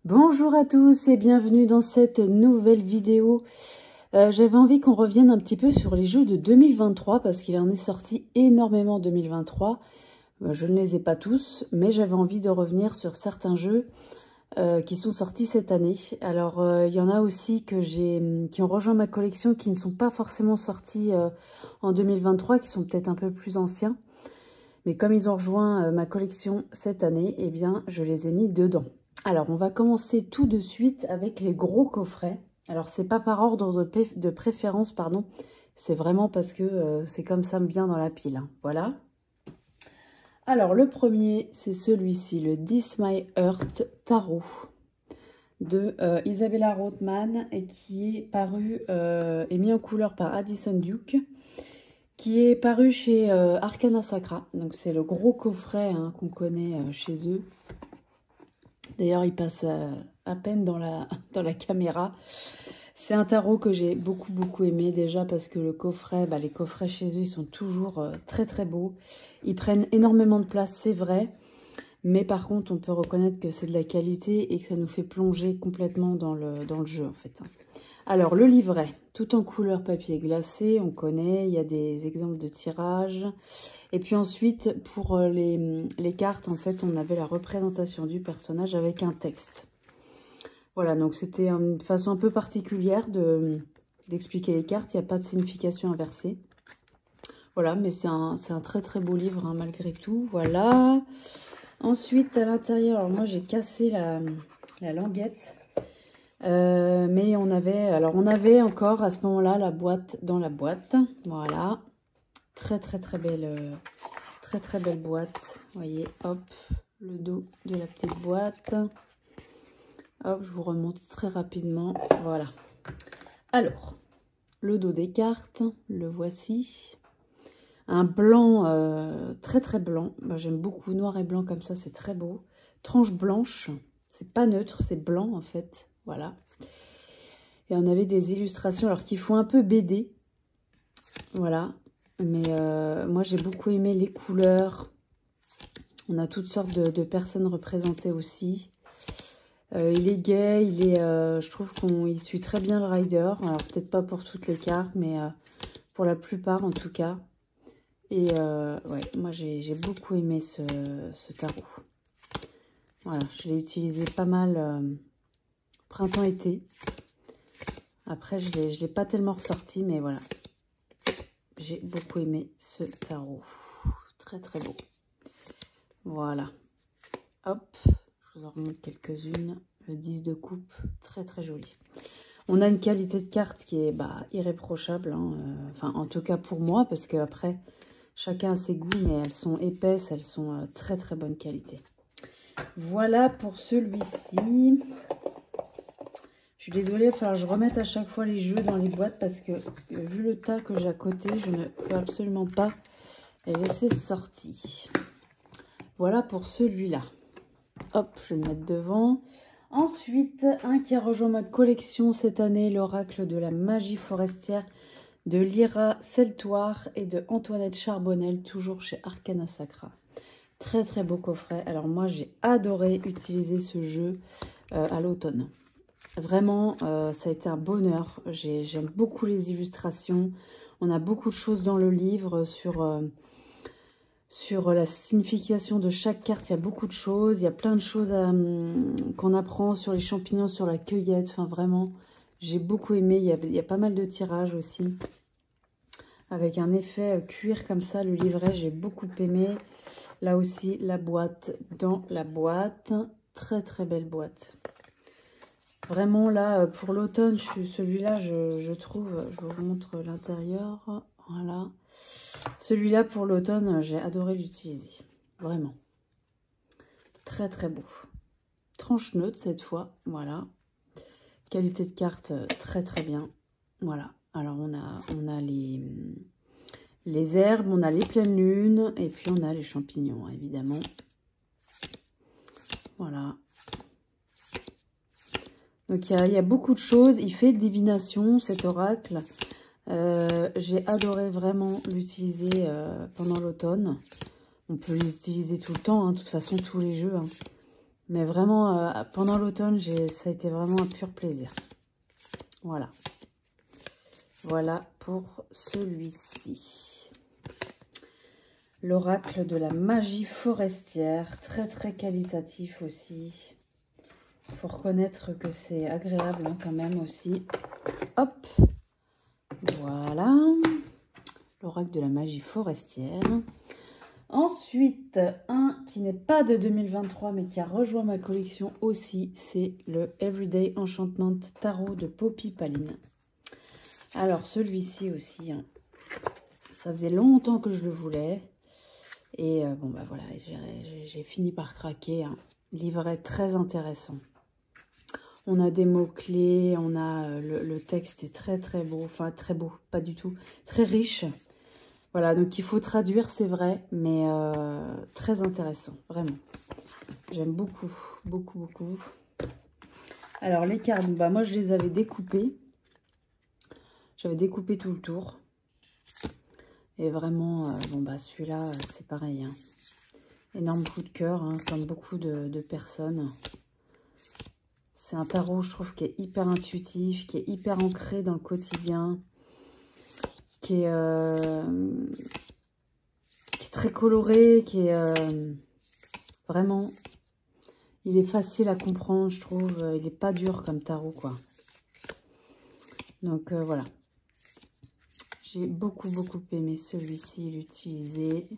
Bonjour à tous et bienvenue dans cette nouvelle vidéo. J'avais envie qu'on revienne un petit peu sur les jeux de 2023 parce qu'il en est sorti énormément en 2023. Je ne les ai pas tous, mais j'avais envie de revenir sur certains jeux qui sont sortis cette année. Alors, il y en a aussi qui ont rejoint ma collection qui ne sont pas forcément sortis en 2023, qui sont peut-être un peu plus anciens. Mais comme ils ont rejoint ma collection cette année, eh bien, je les ai mis dedans. Alors, on va commencer tout de suite avec les gros coffrets. Alors, c'est pas par ordre de préférence, pardon. C'est vraiment parce que c'est comme ça me vient dans la pile. Hein. Voilà. Alors, le premier, c'est celui-ci, le This My Heart Tarot de Isabella Rothman et qui est paru et mis en couleur par Addison Duke, qui est paru chez Arcana Sacra. Donc, c'est le gros coffret hein, qu'on connaît chez eux. D'ailleurs, il passe à peine dans la caméra. C'est un tarot que j'ai beaucoup aimé déjà parce que le coffret, les coffrets chez eux, ils sont toujours très beaux. Ils prennent énormément de place, c'est vrai. Mais par contre, on peut reconnaître que c'est de la qualité et que ça nous fait plonger complètement dans le jeu en fait. Alors, le livret, tout en couleur papier glacé, on connaît. Il y a des exemples de tirage. Et puis ensuite, pour les cartes, en fait, on avait la représentation du personnage avec un texte. Voilà, donc c'était une façon un peu particulière d'expliquer les cartes. Il n'y a pas de signification inversée. Voilà, mais c'est un très beau livre, hein, malgré tout. Voilà. Ensuite, à l'intérieur, alors moi, j'ai cassé la languette. Mais on avait encore à ce moment-là la boîte dans la boîte. Voilà. Très belle boîte. Vous voyez, hop, le dos de la petite boîte. Hop, je vous remonte très rapidement. Voilà. Alors, le dos des cartes, le voici. Un blanc, très blanc. Moi, j'aime beaucoup noir et blanc comme ça, c'est très beau. Tranche blanche, c'est pas neutre, c'est blanc en fait. Voilà. Et on avait des illustrations, alors qui font un peu BD. Voilà. Mais moi, j'ai beaucoup aimé les couleurs. On a toutes sortes de personnes représentées aussi. Il est gai, je trouve qu'il suit très bien le rider. Alors, peut-être pas pour toutes les cartes, mais pour la plupart en tout cas. Et ouais, moi, j'ai beaucoup aimé ce tarot. Voilà, je l'ai utilisé pas mal printemps-été. Après, je ne l'ai pas tellement ressorti, mais voilà. J'ai beaucoup aimé ce tarot. Très beau. Voilà. Hop, je vous en remonte quelques-unes. Le 10 de coupe, très joli. On a une qualité de carte qui est irréprochable. Hein. Enfin, en tout cas pour moi, parce qu'après, chacun a ses goûts, mais elles sont épaisses, elles sont très bonne qualité. Voilà pour celui-ci. Je suis désolée, il va falloir que je remette à chaque fois les jeux dans les boîtes parce que vu le tas que j'ai à côté, je ne peux absolument pas les laisser sortis. Voilà pour celui-là. Hop, je vais le mettre devant. Ensuite, un qui a rejoint ma collection cette année, l'oracle de la magie forestière de Lyra Seltoire et de Antoinette Charbonnel, toujours chez Arcana Sacra. Très beau coffret. Alors moi, j'ai adoré utiliser ce jeu à l'automne. Vraiment, ça a été un bonheur. J'aime beaucoup les illustrations. On a beaucoup de choses dans le livre sur la signification de chaque carte. Il y a beaucoup de choses. Il y a plein de choses qu'on apprend sur les champignons, sur la cueillette. Enfin, vraiment, j'ai beaucoup aimé. Il y a pas mal de tirages aussi. Avec un effet cuir comme ça, le livret, j'ai beaucoup aimé. Là aussi, la boîte dans la boîte. Très belle boîte. Vraiment, là, pour l'automne, celui-là, je trouve, je vous montre l'intérieur, voilà. Celui-là, pour l'automne, j'ai adoré l'utiliser, vraiment. Très beau. Tranche neutre, cette fois, voilà. Qualité de carte, très bien, voilà. Alors, on a les herbes, on a les pleines lunes, et puis on a les champignons, évidemment. Voilà. Donc, il y a beaucoup de choses. Il fait divination, cet oracle. J'ai adoré vraiment l'utiliser pendant l'automne. On peut l'utiliser tout le temps, hein, de toute façon, tous les jeux. Hein. Mais vraiment, pendant l'automne, ça a été vraiment un pur plaisir. Voilà. Voilà pour celui-ci. L'oracle de la magie forestière. Très, très qualitatif aussi. Il faut reconnaître que c'est agréable hein, quand même aussi. Hop. Voilà. L'oracle de la magie forestière. Ensuite, un qui n'est pas de 2023, mais qui a rejoint ma collection aussi, c'est le Everyday Enchantment Tarot de Poppy Paline. Alors, celui-ci aussi, hein, ça faisait longtemps que je le voulais. Et bon, bah voilà, j'ai fini par craquer. Hein. Livret très intéressant. On a des mots-clés, on a le texte est très très beau, enfin très beau, pas du tout, très riche. Voilà, donc il faut traduire, c'est vrai, mais très intéressant, vraiment. J'aime beaucoup, beaucoup, beaucoup. Alors, les cartes, bah, moi, je les avais découpées. J'avais découpé tout le tour. Et vraiment, bon, bah, celui-là, c'est pareil. Hein. Énorme coup de cœur, hein, comme beaucoup de personnes. C'est un tarot, je trouve, qui est hyper intuitif, qui est hyper ancré dans le quotidien, qui est très coloré, qui est vraiment... Il est facile à comprendre, je trouve. Il n'est pas dur comme tarot, quoi. Donc, voilà. J'ai beaucoup, beaucoup aimé celui-ci, l'utiliser.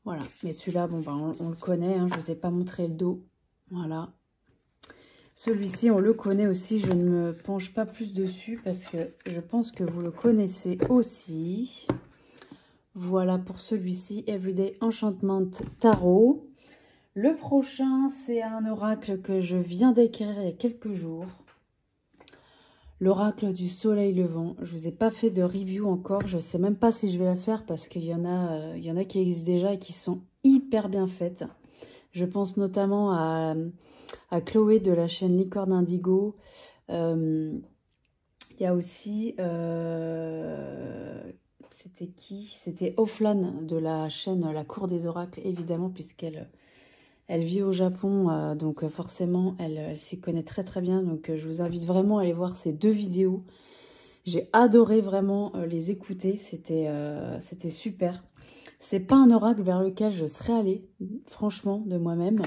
Voilà. Mais celui-là, bon, ben, on le connaît. Hein, je ne vous ai pas montré le dos. Voilà. Celui-ci, on le connaît aussi. Je ne me penche pas plus dessus parce que je pense que vous le connaissez aussi. Voilà pour celui-ci, Everyday Enchantment Tarot. Le prochain, c'est un oracle que je viens d'écrire il y a quelques jours. L'oracle du soleil levant. Je ne vous ai pas fait de review encore. Je ne sais même pas si je vais la faire parce qu'il y en a qui existent déjà et qui sont hyper bien faites. Je pense notamment à Chloé de la chaîne Licorne Indigo. Il y a aussi... c'était qui? C'était Offlan de la chaîne La Cour des Oracles, évidemment, puisqu'elle... Elle vit au Japon, donc forcément, elle s'y connaît très très bien. Donc je vous invite vraiment à aller voir ces deux vidéos. J'ai adoré vraiment les écouter, c'était super. C'est pas un oracle vers lequel je serais allée, franchement, de moi-même.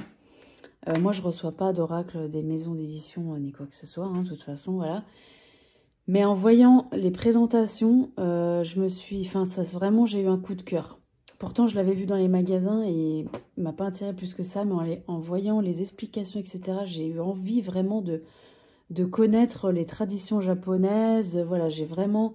Moi, je reçois pas d'oracle des maisons d'édition ni quoi que ce soit, hein, de toute façon, voilà. Mais en voyant les présentations, je me suis... Enfin, vraiment, j'ai eu un coup de cœur. Pourtant, je l'avais vu dans les magasins et il m'a pas attiré plus que ça. Mais en voyant les explications, etc., j'ai eu envie vraiment de connaître les traditions japonaises. Voilà, j'ai vraiment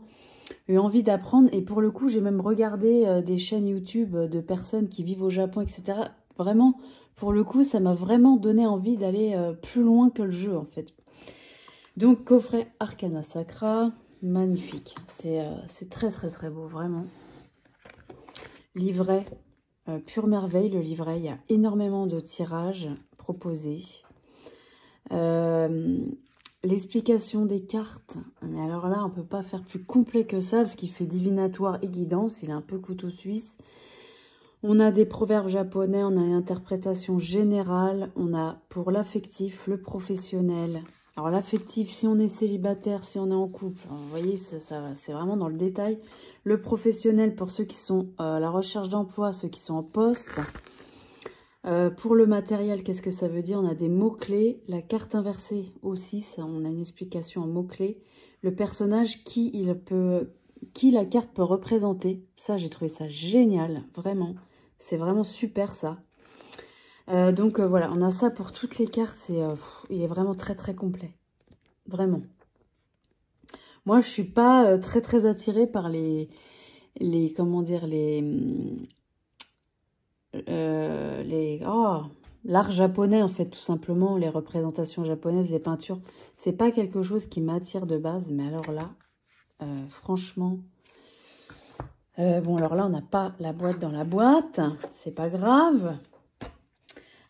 eu envie d'apprendre. Et pour le coup, j'ai même regardé des chaînes YouTube de personnes qui vivent au Japon, etc. Vraiment, pour le coup, ça m'a vraiment donné envie d'aller plus loin que le jeu, en fait. Donc, coffret Arcana Sacra, magnifique. C'est très, très, très beau, vraiment. Livret, pure merveille, le livret. Il y a énormément de tirages proposés. L'explication des cartes. Mais alors là, on ne peut pas faire plus complet que ça, parce qu'il fait divinatoire et guidance. Il est un peu couteau suisse. On a des proverbes japonais, on a une interprétation générale. On a pour l'affectif, le professionnel. Alors l'affectif, si on est célibataire, si on est en couple, vous voyez, c'est vraiment dans le détail. Le professionnel pour ceux qui sont à la recherche d'emploi, ceux qui sont en poste. Pour le matériel, qu'est-ce que ça veut dire? On a des mots-clés. La carte inversée aussi, ça, on a une explication en mots-clés. Le personnage, qui la carte peut représenter. Ça, j'ai trouvé ça génial, vraiment. C'est vraiment super, ça. Donc voilà, on a ça pour toutes les cartes. Il est vraiment très très complet. Vraiment. Moi, je suis pas très très attirée par comment dire, l'art japonais, en fait, tout simplement. Les représentations japonaises, les peintures. C'est pas quelque chose qui m'attire de base. Mais alors là, franchement... bon, alors là, on n'a pas la boîte dans la boîte. C'est pas grave.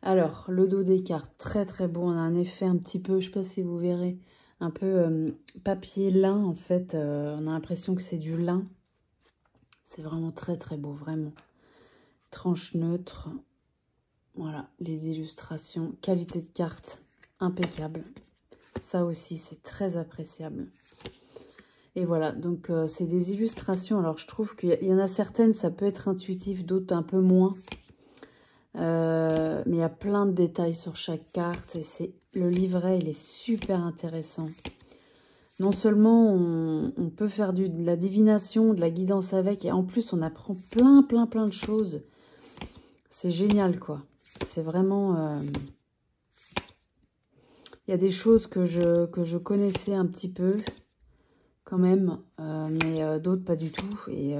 Alors, le dos des cartes, très très beau. On a un effet un petit peu, je ne sais pas si vous verrez, un peu papier lin en fait. On a l'impression que c'est du lin. C'est vraiment très très beau, vraiment. Tranche neutre. Voilà, les illustrations, qualité de carte impeccable. Ça aussi, c'est très appréciable. Et voilà, donc c'est des illustrations. Alors, je trouve qu'il y en a certaines, ça peut être intuitif, d'autres un peu moins. Mais il y a plein de détails sur chaque carte. Et le livret, il est super intéressant. Non seulement on peut faire de la divination, de la guidance avec, et en plus, on apprend plein de choses. C'est génial, quoi. C'est vraiment... Il y a des choses que je connaissais un petit peu, quand même, mais d'autres pas du tout. Et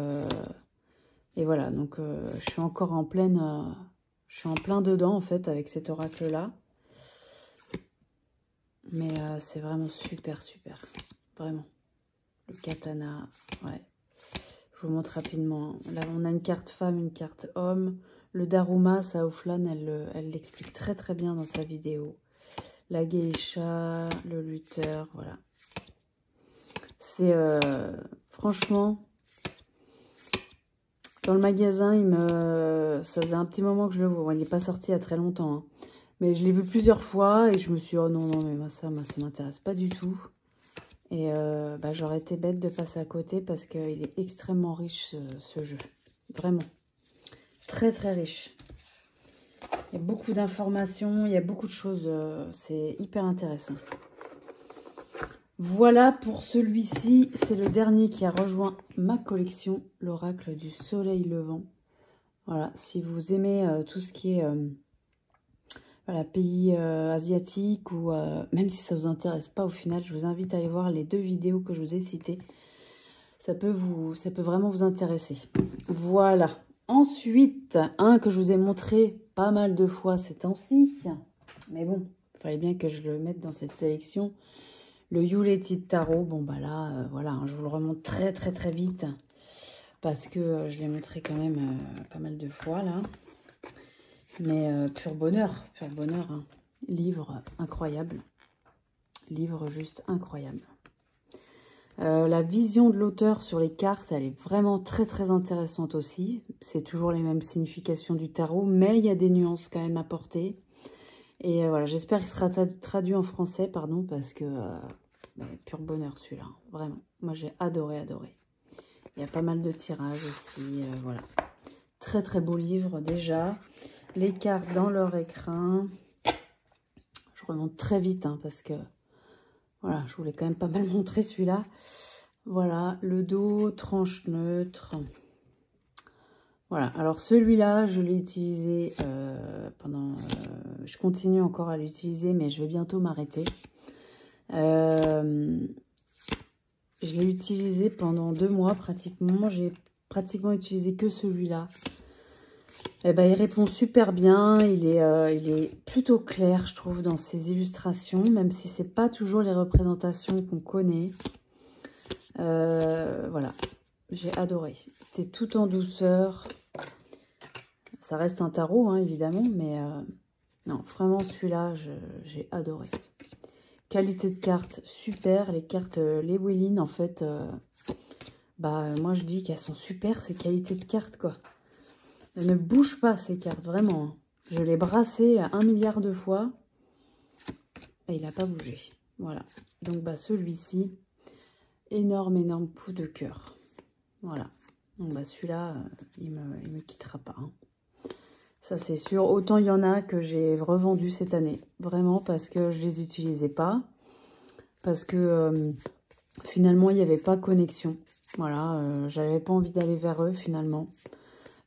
voilà, donc je suis encore en pleine... je suis en plein dedans, en fait, avec cet oracle-là. Mais c'est vraiment super. Vraiment. Le katana, ouais. Je vous montre rapidement. Là, on a une carte femme, une carte homme. Le Daruma, Saouflan, elle l'explique très bien dans sa vidéo. La geisha, le lutteur, voilà. C'est franchement, dans le magasin, ça faisait un petit moment que je le vois. Bon, il n'est pas sorti il y a très longtemps, hein. Mais je l'ai vu plusieurs fois et je me suis dit, oh non, mais moi, ça m'intéresse pas du tout. Et j'aurais été bête de passer à côté parce qu'il est extrêmement riche, ce jeu. Vraiment. Très riche. Il y a beaucoup d'informations, il y a beaucoup de choses. C'est hyper intéressant. Voilà pour celui-ci. C'est le dernier qui a rejoint ma collection, l'oracle du soleil levant. Voilà, si vous aimez tout ce qui est voilà, pays asiatiques, ou même si ça ne vous intéresse pas au final, je vous invite à aller voir les 2 vidéos que je vous ai citées. Ça peut vraiment vous intéresser. Voilà. Ensuite, un que je vous ai montré pas mal de fois ces temps-ci. Mais bon, il fallait bien que je le mette dans cette sélection. Le Yuletide Tarot. Bon, bah là, voilà, hein, je vous le remonte très vite. Parce que je l'ai montré quand même pas mal de fois, là. Mais pur bonheur, hein. Livre incroyable. Livre juste incroyable. La vision de l'auteur sur les cartes, elle est vraiment très intéressante aussi. C'est toujours les mêmes significations du tarot, mais il y a des nuances quand même apportées. Et voilà, j'espère qu'il sera traduit en français, pardon, parce que pur bonheur celui-là, vraiment. Moi, j'ai adoré. Il y a pas mal de tirages aussi, voilà. Très beau livre déjà. Les cartes dans leur écrin. Je remonte très vite, hein, parce que voilà, je voulais quand même pas mal montrer celui-là. Voilà, le dos, tranche neutre. Voilà, alors celui-là, je l'ai utilisé pendant... je continue encore à l'utiliser, mais je vais bientôt m'arrêter. Je l'ai utilisé pendant 2 mois pratiquement. J'ai pratiquement utilisé que celui-là. Eh ben, il répond super bien. Il est plutôt clair, je trouve, dans ses illustrations, même si c'est pas toujours les représentations qu'on connaît. Voilà, j'ai adoré. C'est tout en douceur. Ça reste un tarot, hein, évidemment, mais non, vraiment celui-là, j'ai adoré. Qualité de carte, super. Les cartes Llewellyn, en fait, moi je dis qu'elles sont super, ces qualités de cartes, quoi. Elles ne bougent pas, ces cartes, vraiment, hein. Je l'ai brassé 1 milliard de fois et il n'a pas bougé. Voilà. Donc, celui-ci, énorme coup de cœur. Voilà. Donc, celui-là, il me quittera pas, hein. Ça, c'est sûr. Autant il y en a que j'ai revendu cette année. Vraiment, parce que je les utilisais pas. Parce que finalement, il n'y avait pas connexion. Voilà. J'avais pas envie d'aller vers eux, finalement.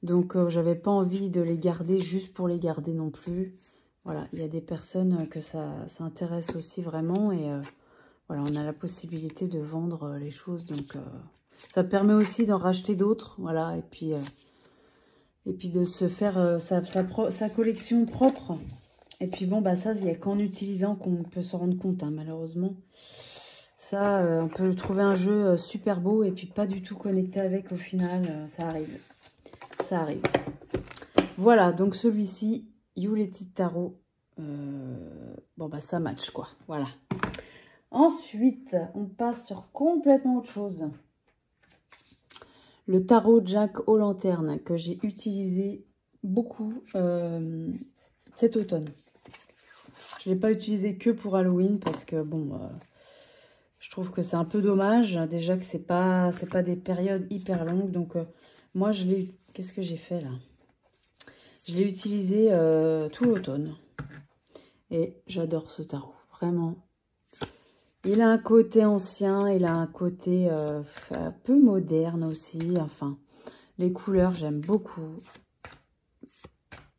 Donc, j'avais pas envie de les garder juste pour les garder non plus. Voilà. Il y a des personnes que ça intéresse aussi vraiment. Et voilà, on a la possibilité de vendre les choses. Donc, ça permet aussi d'en racheter d'autres. Voilà. Et puis de se faire sa collection propre. Et puis bon, ça, il n'y a qu'en utilisant qu'on peut se rendre compte, hein, malheureusement. Ça, on peut trouver un jeu super beau et puis pas du tout connecté avec au final. Ça arrive. Ça arrive. Voilà, donc celui-ci, Yuletide Tarot. Ça match, quoi. Voilà. Ensuite, on passe sur complètement autre chose. Le tarot Jack aux lanternes que j'ai utilisé beaucoup cet automne. Je ne l'ai pas utilisé que pour Halloween parce que, bon, je trouve que c'est un peu dommage. Déjà que c'est pas des périodes hyper longues. Donc, moi, je l'ai... Qu'est-ce que j'ai fait, là? Je l'ai utilisé tout l'automne. Et j'adore ce tarot, vraiment. Il a un côté ancien, il a un côté un peu moderne aussi. Enfin, les couleurs, j'aime beaucoup.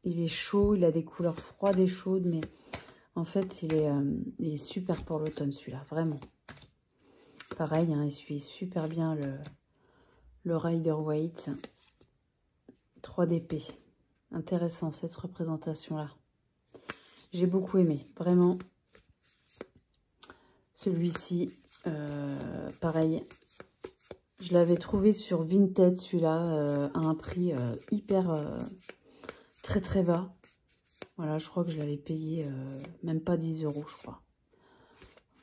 Il est chaud, il a des couleurs froides et chaudes, mais en fait, il est super pour l'automne, celui-là, vraiment. Pareil, hein, il suit super bien le Rider-Waite. 3 d'épée. Intéressant, cette représentation-là. J'ai beaucoup aimé, vraiment. Celui-ci, pareil, je l'avais trouvé sur Vinted, celui-là, à un prix hyper, très très bas. Voilà, je crois que je l'avais payé même pas 10 €, je crois.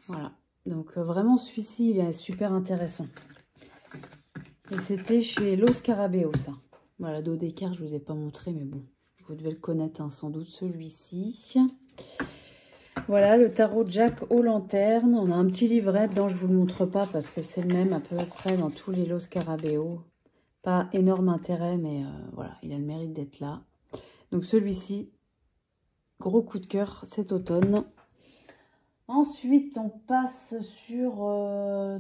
Voilà, donc vraiment celui-ci, il est super intéressant. Et c'était chez Los Scarabeo, ça. Voilà, dos d'écart, je ne vous ai pas montré, mais bon, vous devez le connaître, hein, sans doute, celui-ci. Voilà, le tarot Jack aux lanternes. On a un petit livret dedans, je ne vous le montre pas parce que c'est le même à peu près dans tous les Los Scarabeo. Pas énorme intérêt, mais voilà, il a le mérite d'être là. Donc celui-ci, gros coup de cœur cet automne. Ensuite, on passe sur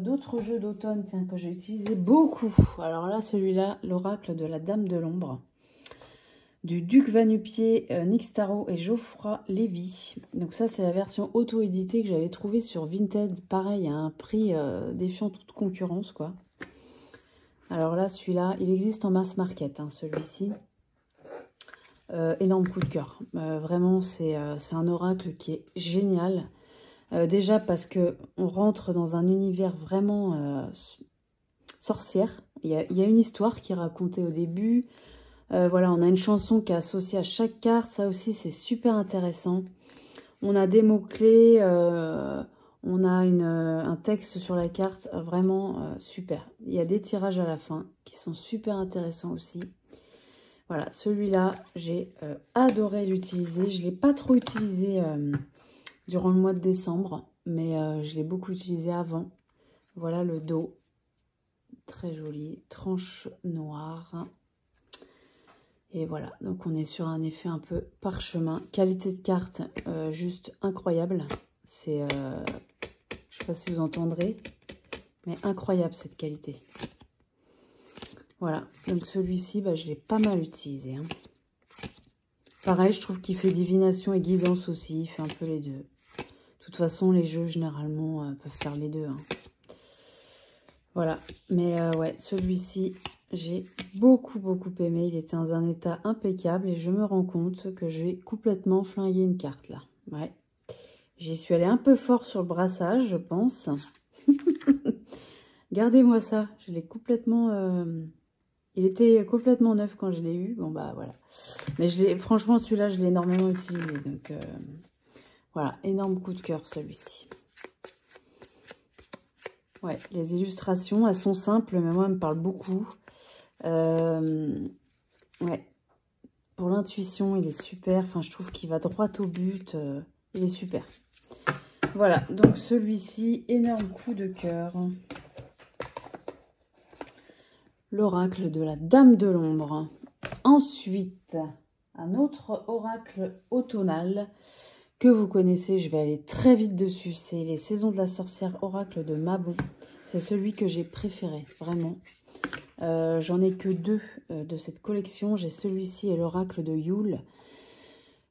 d'autres jeux d'automne que j'ai utilisé beaucoup. Alors là, celui-là, l'oracle de la Dame de l'Ombre. Du Duc Vanupier, Nick Starro et Geoffroy Lévy. Donc ça, c'est la version auto-éditée que j'avais trouvée sur Vinted. Pareil, à un prix défiant toute concurrence, quoi. Alors là, celui-là, il existe en mass market, hein, celui-ci. Énorme coup de cœur. Vraiment, c'est un oracle qui est génial. Déjà parce que on rentre dans un univers vraiment sorcière. Il y a une histoire qui est racontée au début. Voilà, on a une chanson qui est associée à chaque carte. Ça aussi, c'est super intéressant. On a des mots-clés. On a un texte sur la carte. Vraiment super. Il y a des tirages à la fin qui sont super intéressants aussi. Voilà, celui-là, j'ai adoré l'utiliser. Je ne l'ai pas trop utilisé durant le mois de décembre, mais je l'ai beaucoup utilisé avant. Voilà le dos. Très joli. Tranche noire. Et voilà, donc on est sur un effet un peu parchemin. Qualité de carte juste incroyable. C'est, je ne sais pas si vous entendrez, mais incroyable cette qualité. Voilà, donc celui-ci, bah, je l'ai pas mal utilisé. Hein. Pareil, je trouve qu'il fait divination et guidance aussi. Il fait un peu les deux. De toute façon, les jeux, généralement, peuvent faire les deux. Hein. Voilà, mais ouais, celui-ci... J'ai beaucoup aimé. Il était dans un état impeccable et je me rends compte que j'ai complètement flingué une carte là. Ouais. J'y suis allée un peu fort sur le brassage, je pense. Regardez-moi ça. Je l'ai complètement... Il était complètement neuf quand je l'ai eu. Bon bah voilà. Mais franchement, celui-là, je l'ai énormément utilisé. Donc voilà, énorme coup de cœur celui-ci. Ouais, les illustrations, elles sont simples, mais moi, elles me parlent beaucoup. Ouais, pour l'intuition, il est super. Enfin, je trouve qu'il va droit au but. Il est super. Voilà, donc celui-ci, énorme coup de cœur. L'oracle de la Dame de l'Ombre. Ensuite, un autre oracle automnal que vous connaissez. Je vais aller très vite dessus. C'est les Saisons de la Sorcière, oracle de Mabon. C'est celui que j'ai préféré, vraiment. J'en ai que 2 de cette collection. J'ai celui-ci et l'oracle de Yule.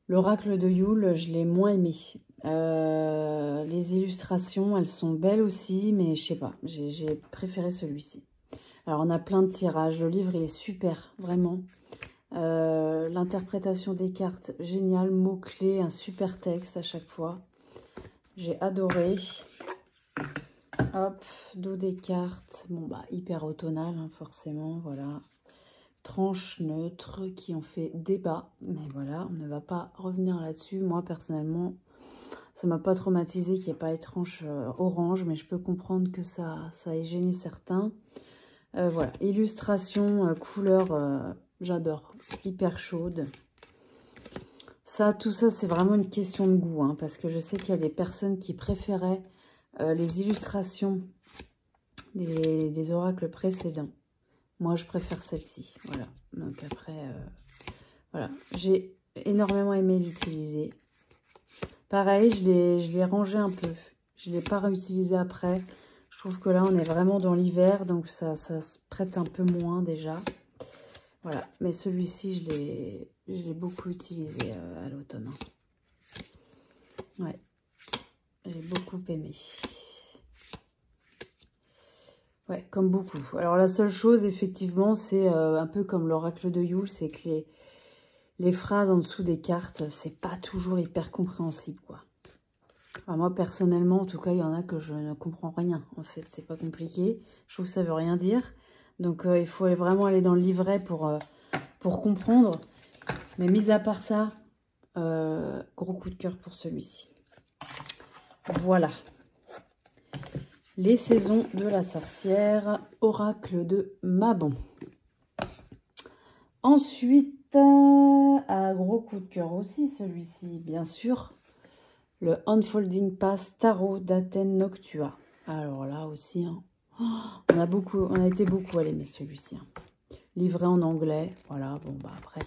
L'oracle de Yule, je l'ai moins aimé. Les illustrations, elles sont belles aussi, mais je sais pas. J'ai préféré celui-ci. Alors, on a plein de tirages. Le livre, il est super, vraiment. L'interprétation des cartes, génial. Mots-clés, un super texte à chaque fois. J'ai adoré. Hop, dos des cartes. Bon, bah, hyper automnal, hein, forcément, voilà. Tranches neutres qui ont fait débat. Mais voilà, on ne va pas revenir là-dessus. Moi, personnellement, ça m'a pas traumatisé qu'il n'y ait pas les tranches orange, mais je peux comprendre que ça ait gêné certains. Voilà, illustration, couleur, j'adore. Hyper chaude. Ça, tout ça, c'est vraiment une question de goût, hein, parce que je sais qu'il y a des personnes qui préféraient les illustrations des oracles précédents. Moi, je préfère celle-ci, voilà. Donc après, voilà. J'ai énormément aimé l'utiliser. Pareil, je l'ai rangé un peu. Je ne l'ai pas réutilisé après. Je trouve que là, on est vraiment dans l'hiver, donc ça se prête un peu moins déjà. Voilà, mais celui-ci, je l'ai beaucoup utilisé à l'automne. Ouais, j'ai beaucoup aimé. Ouais, comme beaucoup. Alors la seule chose, effectivement, c'est un peu comme l'oracle de Yule, c'est que les phrases en dessous des cartes, c'est pas toujours hyper compréhensible, quoi. Enfin, moi, personnellement, en tout cas, il y en a que je ne comprends rien. En fait, c'est pas compliqué. Je trouve que ça veut rien dire. Donc, il faut vraiment aller dans le livret pour comprendre. Mais mis à part ça, gros coup de cœur pour celui-ci. Voilà. Les saisons de la sorcière, oracle de Mabon. Ensuite, un gros coup de cœur aussi, celui-ci, bien sûr. Le Unfolding Pass Tarot d'Athènes Noctua. Alors là aussi, hein, on a été beaucoup à l'aimer celui-ci. Hein. Livré en anglais, voilà, bon bah après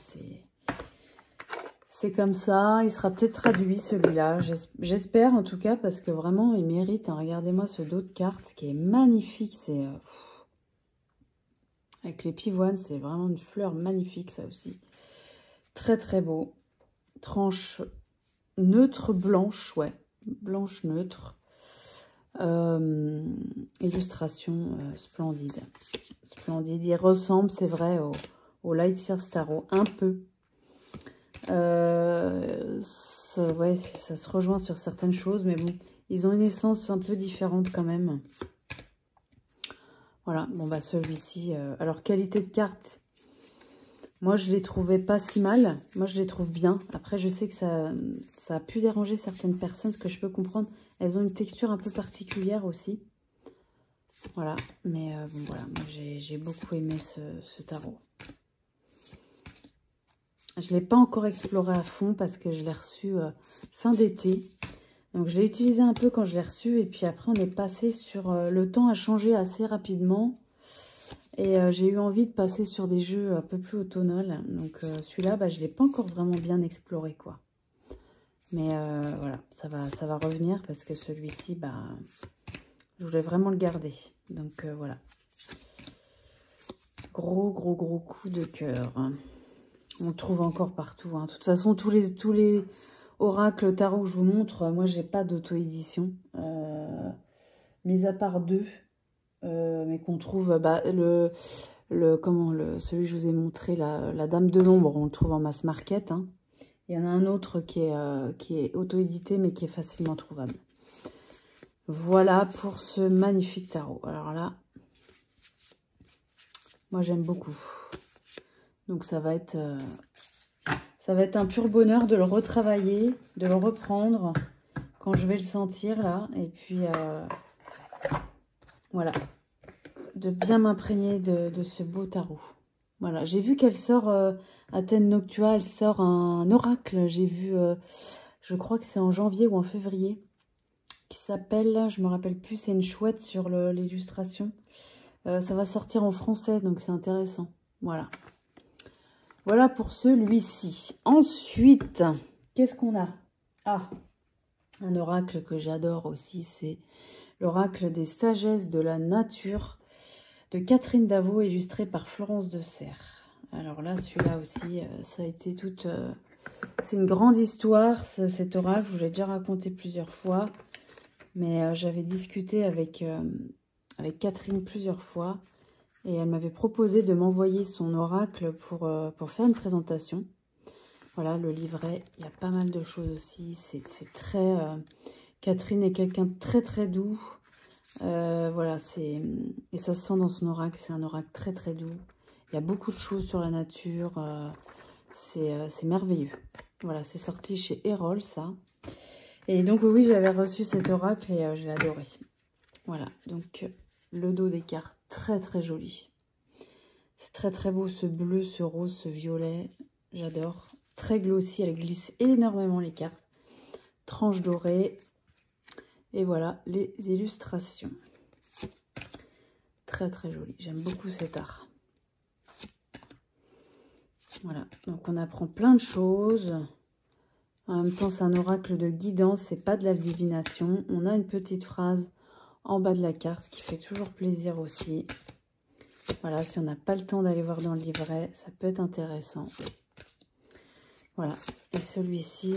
c'est comme ça. Il sera peut-être traduit celui-là, j'espère en tout cas, parce que vraiment il mérite. Hein. Regardez-moi ce dos de cartes qui est magnifique, c'est avec les pivoines, c'est vraiment une fleur magnifique ça aussi. Très très beau. Tranche neutre blanche, ouais, blanche neutre. Illustration splendide. Splendide. Il ressemble, c'est vrai, au Light Sears Tarot, un peu. Ouais, ça se rejoint sur certaines choses, mais bon, ils ont une essence un peu différente quand même. Voilà, bon bah celui-ci, alors qualité de carte, moi je les trouvais pas si mal, moi je les trouve bien. Après je sais que ça a pu déranger certaines personnes, ce que je peux comprendre. Elles ont une texture un peu particulière aussi. Voilà, mais bon voilà, moi j'ai beaucoup aimé ce tarot. Je ne l'ai pas encore exploré à fond parce que je l'ai reçu fin d'été. Donc je l'ai utilisé un peu quand je l'ai reçu et puis après on est passé sur... le temps a changé assez rapidement. Et j'ai eu envie de passer sur des jeux un peu plus automnal. Donc celui-là, bah, je ne l'ai pas encore vraiment bien exploré, quoi. Mais voilà, ça va revenir parce que celui-ci, bah, je voulais vraiment le garder. Donc voilà. Gros coup de cœur. On le trouve encore partout. Hein. De toute façon, tous les oracles tarot que je vous montre, moi, j'ai pas d'auto-édition. Mis à part deux. Mais qu'on trouve... Bah, celui que je vous ai montré, la Dame de l'Ombre, on le trouve en mass market. Hein. Il y en a un autre qui est auto-édité, mais qui est facilement trouvable. Voilà pour ce magnifique tarot. Alors là, moi j'aime beaucoup. Donc ça va être un pur bonheur de le retravailler, de le reprendre quand je vais le sentir là. Et puis voilà, de bien m'imprégner de ce beau tarot. Voilà, j'ai vu qu'elle sort, Athènes Noctua, elle sort un oracle. J'ai vu, je crois que c'est en janvier ou en février, qui s'appelle, je me rappelle plus, c'est une chouette sur l'illustration. Ça va sortir en français, donc c'est intéressant. Voilà. Voilà pour celui-ci. Ensuite, qu'est-ce qu'on a? Ah, un oracle que j'adore aussi, c'est l'oracle des sagesses de la nature de Catherine Davot, illustré par Florence de Serres. Alors là, celui-là aussi, ça a été toute... c'est une grande histoire, cet oracle. Je vous l'ai déjà raconté plusieurs fois. Mais j'avais discuté avec Catherine plusieurs fois. Et elle m'avait proposé de m'envoyer son oracle pour faire une présentation. Voilà, le livret, il y a pas mal de choses aussi. C'est très... Catherine est quelqu'un de très doux. Voilà, et ça se sent dans son oracle, c'est un oracle très doux. Il y a beaucoup de choses sur la nature, c'est merveilleux. Voilà, c'est sorti chez Erol, ça. Et donc oui, j'avais reçu cet oracle et je l'ai adoré. Voilà, donc le dos des cartes, très joli. C'est très beau, ce bleu, ce rose, ce violet, j'adore. très glossy, elle glisse énormément les cartes. Tranche dorée. Et voilà les illustrations. Très très joli, j'aime beaucoup cet art. Voilà, donc on apprend plein de choses. En même temps, c'est un oracle de guidance, c'est pas de la divination. On a une petite phrase en bas de la carte, ce qui fait toujours plaisir aussi. Voilà, si on n'a pas le temps d'aller voir dans le livret, ça peut être intéressant. Voilà, et celui-ci,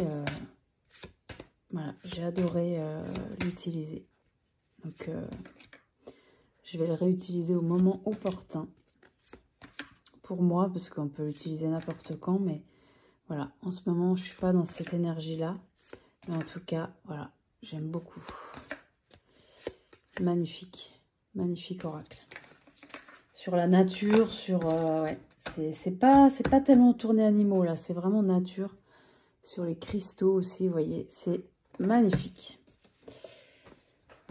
voilà, j'ai adoré l'utiliser. Donc, je vais le réutiliser au moment opportun. Pour moi, parce qu'on peut l'utiliser n'importe quand, mais voilà, en ce moment, je ne suis pas dans cette énergie-là. Mais en tout cas, voilà, j'aime beaucoup. Magnifique, magnifique oracle. Sur la nature, sur... ouais, c'est pas tellement tourné animaux, là, c'est vraiment nature. Sur les cristaux aussi, vous voyez, c'est magnifique.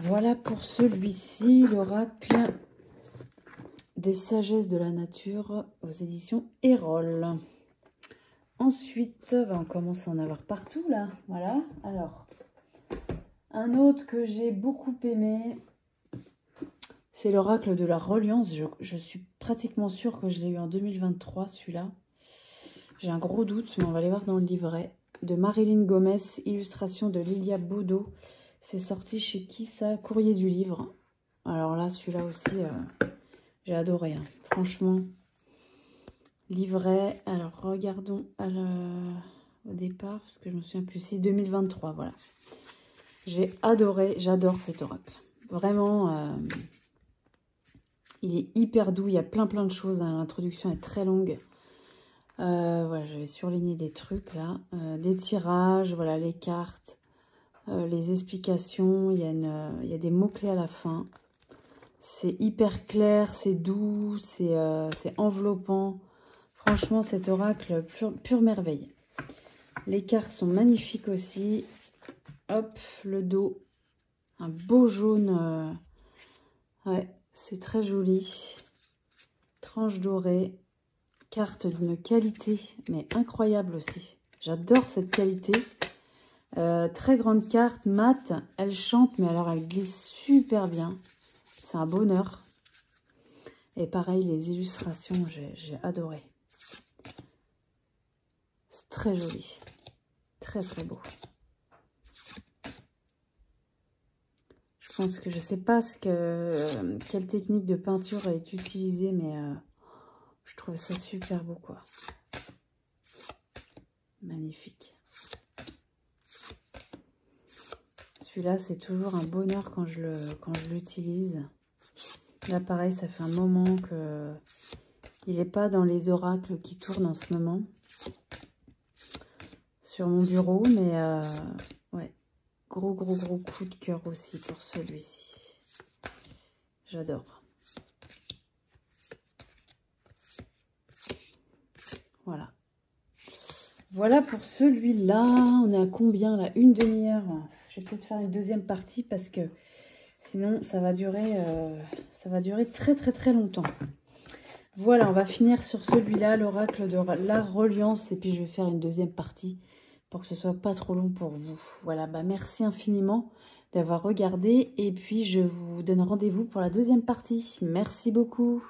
Voilà pour celui-ci, l'oracle des sagesses de la nature aux éditions Erol. Ensuite, on commence à en avoir partout là. Voilà. Alors, un autre que j'ai beaucoup aimé, c'est l'oracle de la reliance. Je suis pratiquement sûre que je l'ai eu en 2023, celui-là. J'ai un gros doute, mais on va aller voir dans le livret. De Marilyn Gomez, illustration de Lilia Boudot. C'est sorti chez qui ça? Courrier du livre. Alors là, celui-là aussi, j'ai adoré. Hein. Franchement, livret. Alors, regardons au départ, parce que je me souviens plus. Si, 2023, voilà. J'ai adoré, j'adore cet oracle. Vraiment, il est hyper doux. Il y a plein de choses. Hein. L'introduction est très longue. Voilà, j'avais surligné des trucs là. Des tirages, voilà, les cartes. Les explications, il y a des mots-clés à la fin. C'est hyper clair, c'est doux, c'est enveloppant. Franchement, cet oracle, pure merveille. Les cartes sont magnifiques aussi. Hop, le dos. Un beau jaune. Ouais, c'est très joli. Tranche dorée. Carte d'une qualité, mais incroyable aussi. J'adore cette qualité. Très grande carte, mat, elle chante, mais alors elle glisse super bien. C'est un bonheur. Et pareil, les illustrations, j'ai adoré. C'est très joli. Très très beau. Je pense que je sais pas quelle technique de peinture est utilisée, mais je trouve ça super beau, quoi. Magnifique. Celui-là, c'est toujours un bonheur quand je l'utilise. Là, pareil, ça fait un moment que il n'est pas dans les oracles qui tournent en ce moment sur mon bureau, mais ouais, gros coup de cœur aussi pour celui-ci. J'adore. Voilà. Voilà pour celui-là. On est à combien là? Une demi-heure. Je vais peut-être faire une deuxième partie parce que sinon ça va durer très longtemps. Voilà, on va finir sur celui-là, l'oracle de la reliance, et puis je vais faire une deuxième partie pour que ce soit pas trop long pour vous. Voilà, bah merci infiniment d'avoir regardé, et puis je vous donne rendez-vous pour la deuxième partie. Merci beaucoup.